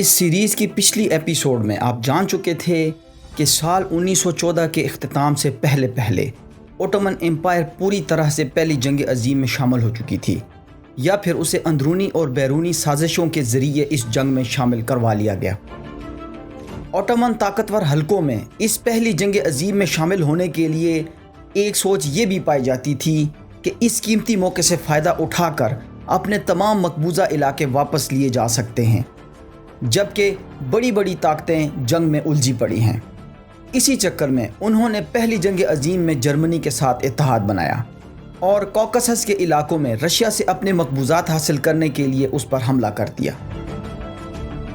اس series کی پچھلی episode میں آپ جان چکے تھے کہ سال 1914 کے اختتام سے پہلے اوٹومن امپائر پوری طرح سے پہلی جنگ عظیم میں شامل ہو چکی تھی، یا پھر اسے اندرونی اور بیرونی سازشوں کے ذریعے اس جنگ میں شامل کروا لیا گیا۔ اوٹومن طاقتور حلقوں میں اس پہلی جنگ عظیم میں شامل ہونے کے لیے ایک سوچ یہ بھی پائی جاتی تھی کہ اس قیمتی موقع سے فائدہ اٹھا کر اپنے تمام مقبوضہ علاقے واپس لیے جا سکتے ہیں، جبکہ بڑی طاقتیں جنگ میں الجھی پڑی ہیں۔ اسی چکر میں انہوں نے پہلی جنگ عظیم میں جرمنی کے ساتھ اتحاد بنایا اور کوکسس کے علاقوں میں رشیا سے اپنے مقبوضات حاصل کرنے کے لیے اس پر حملہ کر دیا۔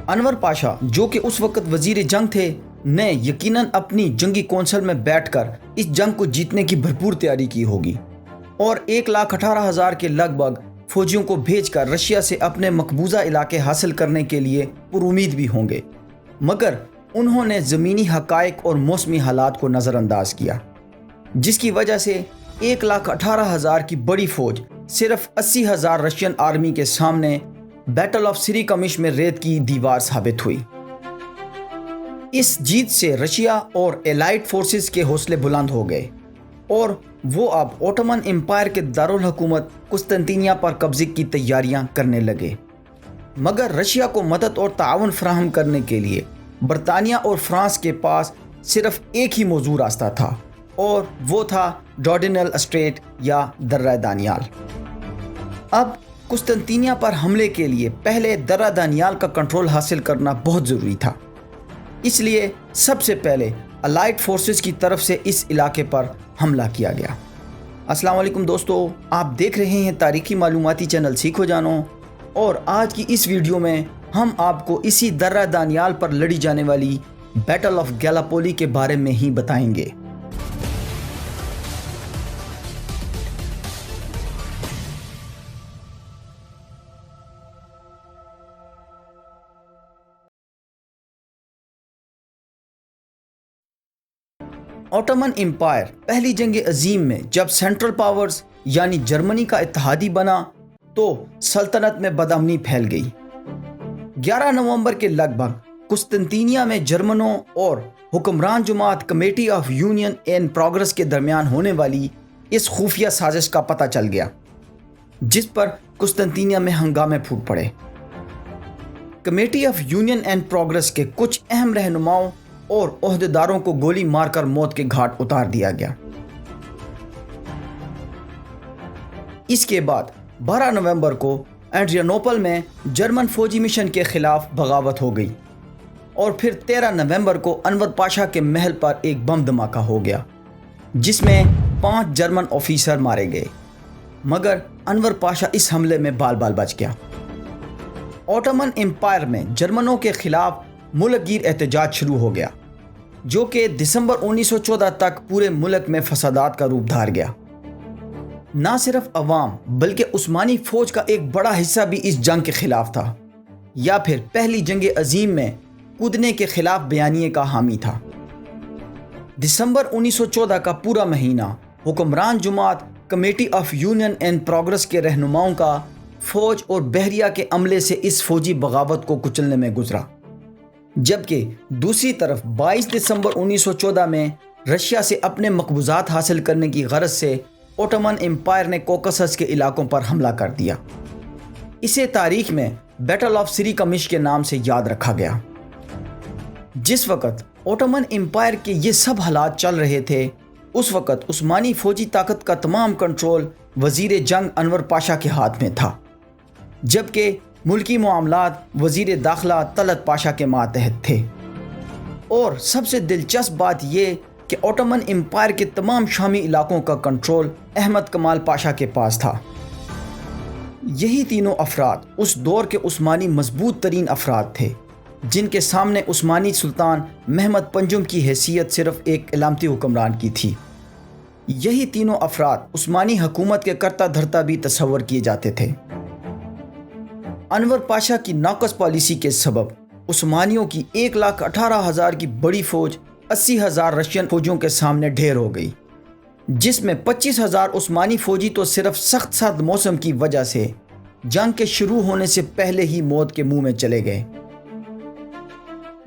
انور پاشا، جو کہ اس وقت وزیر جنگ تھے، نے یقیناً اپنی جنگی کونسل میں بیٹھ کر اس جنگ کو جیتنے کی بھرپور تیاری کی ہوگی اور 1,18,000 کے لگ بھگ فوجیوں کو بھیج کر رشیا سے اپنے مقبوضہ علاقے حاصل کرنے کے لیے پر امید بھی ہوں گے، مگر انہوں نے زمینی حقائق اور موسمی حالات کو نظر انداز کیا، جس کی وجہ سے 1,18,000 کی بڑی فوج صرف 80,000 رشین آرمی کے سامنے بیٹل آف سریکمش میں ریت کی دیوار ثابت ہوئی۔ اس جیت سے رشیا اور ایلائٹ فورسز کے حوصلے بلند ہو گئے اور وہ اب اوٹومن امپائر کے دارالحکومت قسطنطنیہ پر قبضے کی تیاریاں کرنے لگے، مگر رشیا کو مدد اور تعاون فراہم کرنے کے لیے برطانیہ اور فرانس کے پاس صرف ایک ہی موزوں راستہ تھا، اور وہ تھا ڈارڈینل اسٹریٹ یا درہ دانیال۔ اب قسطنطنیہ پر حملے کے لیے پہلے درہ دانیال کا کنٹرول حاصل کرنا بہت ضروری تھا، اس لیے سب سے پہلے الائٹ فورسز کی طرف سے اس علاقے پر حملہ کیا گیا۔ السلام علیکم دوستو، آپ دیکھ رہے ہیں تاریخی معلوماتی چینل سیکھو جانو، اور آج کی اس ویڈیو میں ہم آپ کو اسی درہ دانیال پر لڑی جانے والی بیٹل آف گیلاپولی کے بارے میں ہی بتائیں گے۔ اوٹومن امپائر پہلی جنگ عظیم میں جب سینٹرل پاورز یعنی جرمنی کا اتحادی بنا تو سلطنت میں بدامنی پھیل گئی۔ 11 نومبر کے لگ بھگ قسطنطنیہ میں جرمنوں اور حکمران جماعت committee of union in progress کے درمیان ہونے والی اس خفیہ سازش کا پتہ چل گیا، جس پر قسطنطنیہ میں ہنگامے پھوٹ پڑے۔ Committee of union in progress کے کچھ اہم رہنماؤں اور عہدیداروں کو گولی مار کر موت کے گھاٹ اتار دیا گیا۔ اس کے بعد 12 نومبر کو اینڈریانوپل میں جرمن فوجی مشن کے خلاف بغاوت ہو گئی، اور پھر 13 نومبر کو انور پاشا کے محل پر ایک بم دھماکہ ہو گیا، جس میں 5 جرمن آفیسر مارے گئے، مگر انور پاشا اس حملے میں بال بچ گیا۔ اوٹومن امپائر میں جرمنوں کے خلاف ملک گیر احتجاج شروع ہو گیا، جو کہ دسمبر 1914 تک پورے ملک میں فسادات کا روپ دھار گیا۔ نہ صرف عوام بلکہ عثمانی فوج کا ایک بڑا حصہ بھی اس جنگ کے خلاف تھا، یا پھر پہلی جنگ عظیم میں کودنے کے خلاف بیانیے کا حامی تھا۔ دسمبر 1914 کا پورا مہینہ حکمران جماعت committee of union in progress کے رہنماؤں کا فوج اور بحریہ کے عملے سے اس فوجی بغاوت کو کچلنے میں گزرا، جبکہ دوسری طرف 22 دسمبر 1914 میں رشیا سے اپنے مقبوضات حاصل کرنے کی غرض سے اوٹومن امپائر نے کوکسس کے علاقوں پر حملہ کر دیا۔ اسے تاریخ میں بیٹل آف سریکمش کے نام سے یاد رکھا گیا۔ جس وقت اوٹومن امپائر کے یہ سب حالات چل رہے تھے، اس وقت عثمانی فوجی طاقت کا تمام کنٹرول وزیر جنگ انور پاشا کے ہاتھ میں تھا، جبکہ ملکی معاملات وزیر داخلہ طلعت پاشا کے ماتحت تھے۔ اور سب سے دلچسپ بات یہ کہ اوٹومن امپائر کے تمام شامی علاقوں کا کنٹرول احمد کمال پاشا کے پاس تھا۔ یہی تینوں افراد اس دور کے عثمانی مضبوط ترین افراد تھے، جن کے سامنے عثمانی سلطان محمد پنجم کی حیثیت صرف ایک علامتی حکمران کی تھی۔ یہی تینوں افراد عثمانی حکومت کے کرتا دھرتا بھی تصور کیے جاتے تھے۔ انور پاشا کی ناقص پالیسی کے سبب عثمانیوں کی 1,18,000 کی بڑی فوج 80,000 رشین فوجیوں کے سامنے ڈھیر ہو گئی، جس میں 25,000 عثمانی فوجی تو صرف سخت سرد موسم کی وجہ سے جنگ کے شروع ہونے سے پہلے ہی موت کے منہ میں چلے گئے۔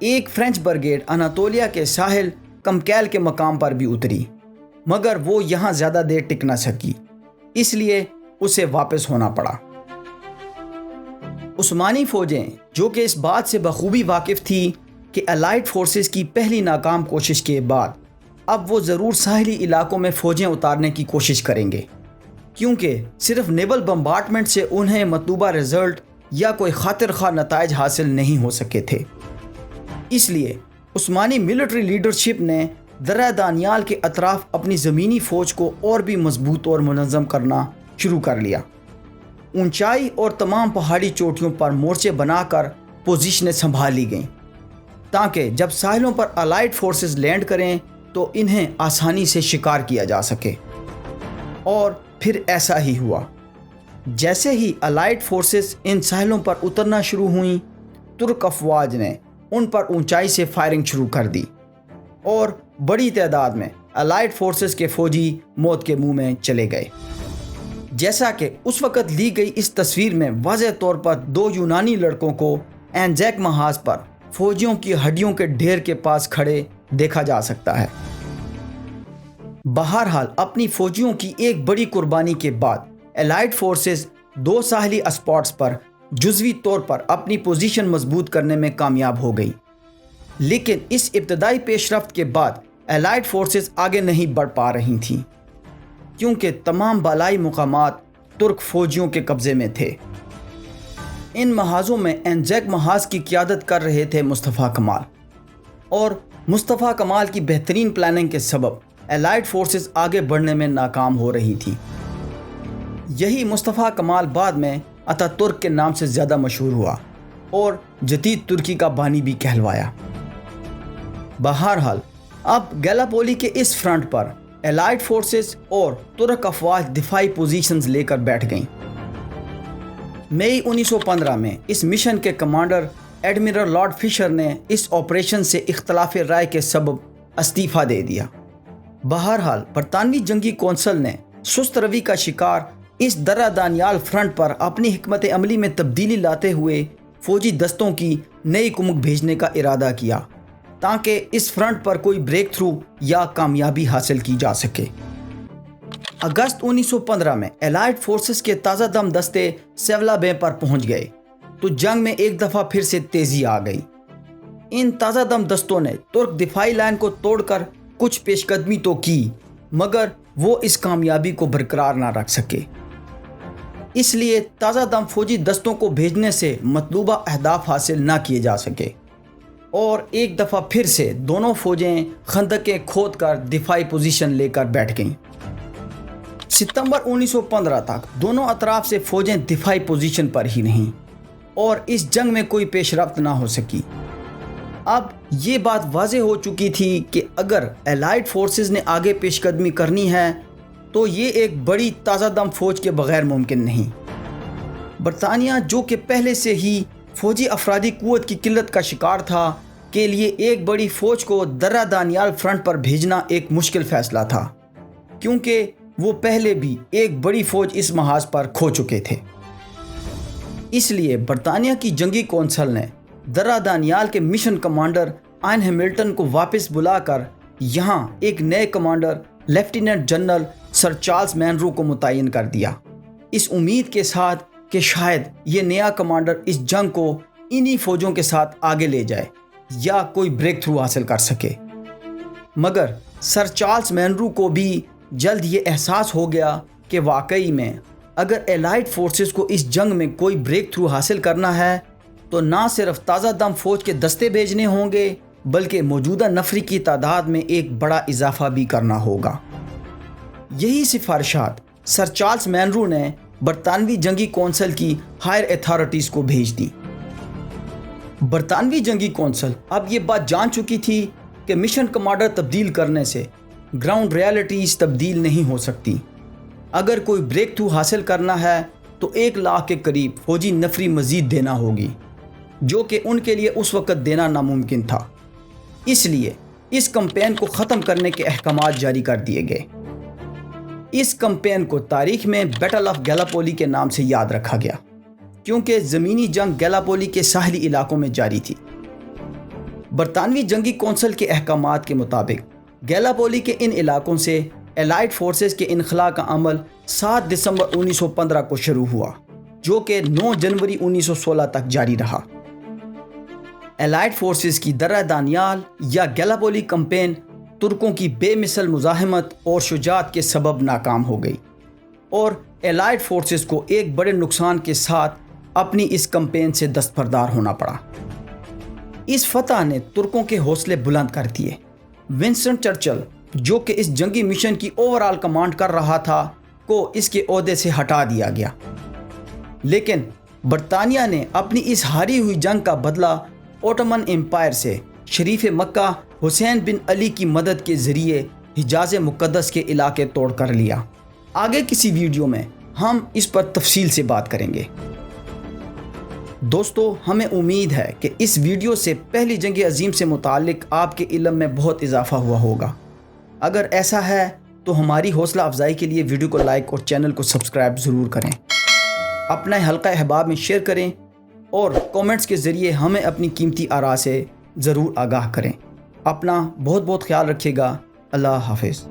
ایک فرینچ برگیڈ اناطولیہ کے ساحل کمکیل کے مقام پر بھی اتری، مگر وہ یہاں زیادہ دیر ٹک نہ سکی، اس لیے اسے واپس ہونا پڑا۔ عثمانی فوجیں جو کہ اس بات سے بخوبی واقف تھی کہ الائڈ فورسز کی پہلی ناکام کوشش کے بعد اب وہ ضرور ساحلی علاقوں میں فوجیں اتارنے کی کوشش کریں گے، کیونکہ صرف نیول بمبارڈمنٹ سے انہیں مطلوبہ رزلٹ یا کوئی خاطر خواہ نتائج حاصل نہیں ہو سکے تھے۔ اس لیے عثمانی ملٹری لیڈرشپ نے درہ دانیال کے اطراف اپنی زمینی فوج کو اور بھی مضبوط اور منظم کرنا شروع کر لیا۔ اونچائی اور تمام پہاڑی چوٹیوں پر مورچے بنا کر پوزیشنیں سنبھال لی گئیں تاکہ جب ساحلوں پر الائڈ فورسز لینڈ کریں تو انہیں آسانی سے شکار کیا جا سکے۔ اور پھر ایسا ہی ہوا۔ جیسے ہی الائڈ فورسز ان ساحلوں پر اترنا شروع ہوئیں، ترک افواج نے ان پر اونچائی سے فائرنگ شروع کر دی اور بڑی تعداد میں الائڈ فورسز کے فوجی موت کے منہ میں چلے گئے۔ جیسا کہ اس وقت لی گئی اس تصویر میں واضح طور پر دو یونانی لڑکوں کو اینزیک محاذ پر فوجیوں کی ہڈیوں کے ڈھیر کے پاس کھڑے دیکھا جا سکتا ہے۔ بہرحال اپنی فوجیوں کی ایک بڑی قربانی کے بعد الائڈ فورسز دو ساحلی اسپاٹس پر جزوی طور پر اپنی پوزیشن مضبوط کرنے میں کامیاب ہو گئی، لیکن اس ابتدائی پیش رفت کے بعد الائڈ فورسز آگے نہیں بڑھ پا رہی تھیں کیونکہ تمام بالائی مقامات ترک فوجیوں کے قبضے میں تھے۔ ان محاذوں میں اینزیک محاذ کی قیادت کر رہے تھے مصطفیٰ کمال، اور مصطفیٰ کمال کی بہترین پلاننگ کے سبب الائڈ فورسز آگے بڑھنے میں ناکام ہو رہی تھی۔ یہی مصطفیٰ کمال بعد میں اتا ترک کے نام سے زیادہ مشہور ہوا اور جدید ترکی کا بانی بھی کہلوایا۔ بہرحال اب گیلاپولی کے اس فرنٹ پر الائڈ فورسز اور ترک افواج دفاعی پوزیشنز لے کر بیٹھ گئیں۔ مئی 1915 میں اس مشن کے کمانڈر ایڈمرل لارڈ فشر نے اس آپریشن سے اختلاف رائے کے سبب استعفیٰ دے دیا۔ بہرحال برطانوی جنگی کونسل نے سست روی کا شکار اس درہ دانیال فرنٹ پر اپنی حکمت عملی میں تبدیلی لاتے ہوئے فوجی دستوں کی نئی کمک بھیجنے کا ارادہ کیا تاکہ اس فرنٹ پر کوئی بریک تھرو یا کامیابی حاصل کی جا سکے۔ اگست 1915 میں الائڈ فورسز کے تازہ دم دستے سیولا بے پر پہنچ گئے تو جنگ میں ایک دفعہ پھر سے تیزی آ گئی۔ ان تازہ دم دستوں نے ترک دفاعی لائن کو توڑ کر کچھ پیش قدمی تو کی، مگر وہ اس کامیابی کو برقرار نہ رکھ سکے۔ اس لیے تازہ دم فوجی دستوں کو بھیجنے سے مطلوبہ اہداف حاصل نہ کیے جا سکے، اور ایک دفعہ پھر سے دونوں فوجیں خندقیں کھود کر دفاعی پوزیشن لے کر بیٹھ گئیں۔ ستمبر 1915 تک دونوں اطراف سے فوجیں دفاعی پوزیشن پر ہی رہیں اور اس جنگ میں کوئی پیش رفت نہ ہو سکی۔ اب یہ بات واضح ہو چکی تھی کہ اگر الائڈ فورسز نے آگے پیش قدمی کرنی ہے تو یہ ایک بڑی تازہ دم فوج کے بغیر ممکن نہیں۔ برطانیہ جو کہ پہلے سے ہی فوجی افرادی قوت کی قلت کا شکار تھا، کے لیے ایک بڑی فوج کو درہ دانیال فرنٹ پر بھیجنا ایک مشکل فیصلہ تھا، کیونکہ وہ پہلے بھی ایک بڑی فوج اس محاذ پر کھو چکے تھے۔ اس لیے برطانیہ کی جنگی کونسل نے درہ دانیال کے مشن کمانڈر آئن ہیملٹن کو واپس بلا کر یہاں ایک نئے commander lieutenant general sir Charles Munro کو متعین کر دیا، اس امید کے ساتھ کہ شاید یہ نیا کمانڈر اس جنگ کو انہی فوجوں کے ساتھ آگے لے جائے یا کوئی بریک تھرو حاصل کر سکے۔ مگر سر چارلز مینرو کو بھی جلد یہ احساس ہو گیا کہ واقعی میں اگر الائڈ فورسز کو اس جنگ میں کوئی بریک تھرو حاصل کرنا ہے تو نہ صرف تازہ دم فوج کے دستے بھیجنے ہوں گے بلکہ موجودہ نفری کی تعداد میں ایک بڑا اضافہ بھی کرنا ہوگا۔ یہی سفارشات سر چارلز مینرو نے برطانوی جنگی کونسل کی ہائر اتھارٹیز کو بھیج دی۔ برطانوی جنگی کونسل اب یہ بات جان چکی تھی کہ مشن کمانڈر تبدیل کرنے سے گراؤنڈ ریالٹیز تبدیل نہیں ہو سکتی۔ اگر کوئی بریک تھرو حاصل کرنا ہے تو 1 لاکھ کے قریب فوجی نفری مزید دینا ہوگی، جو کہ ان کے لیے اس وقت دینا ناممکن تھا۔ اس لیے اس کمپین کو ختم کرنے کے احکامات جاری کر دیے گئے۔ اس کمپین کو تاریخ میں بیٹل آف گیلاپولی کے نام سے یاد رکھا گیا، کیونکہ زمینی جنگ گیلاپولی کے ساحلی علاقوں میں جاری تھی۔ برطانوی جنگی کونسل کے احکامات کے مطابق گیلاپولی کے ان علاقوں سے الائڈ فورسز کے انخلاء کا عمل 7 دسمبر 1915 کو شروع ہوا، جو کہ 9 جنوری 1916 تک جاری رہا۔ الائڈ فورسز کی درہ دانیال یا گیلاپولی کمپین ترکوں کی بے مثل مزاحمت اور شجاعت کے سبب ناکام ہو گئی، اور الائڈ فورسز کو ایک بڑے نقصان کے ساتھ اپنی اس کمپین سے دستبردار ہونا پڑا۔ اس فتح نے ترکوں کے حوصلے بلند کر دیے۔ ونسٹن چرچل، جو کہ اس جنگی مشن کی اوورآل کمانڈ کر رہا تھا، کو اس کے عہدے سے ہٹا دیا گیا، لیکن برطانیہ نے اپنی اس ہاری ہوئی جنگ کا بدلہ اوٹمن امپائر سے شریف مکہ حسین بن علی کی مدد کے ذریعے حجاز مقدس کے علاقے توڑ کر لیا۔ آگے کسی ویڈیو میں ہم اس پر تفصیل سے بات کریں گے۔ دوستو، ہمیں امید ہے کہ اس ویڈیو سے پہلی جنگ عظیم سے متعلق آپ کے علم میں بہت اضافہ ہوا ہوگا۔ اگر ایسا ہے تو ہماری حوصلہ افزائی کے لیے ویڈیو کو لائک اور چینل کو سبسکرائب ضرور کریں، اپنا حلقہ احباب میں شیئر کریں اور کومنٹس کے ذریعے ہمیں اپنی قیمتی آراء سے ضرور آگاہ کریں۔ اپنا بہت بہت خیال رکھیے گا۔ اللہ حافظ۔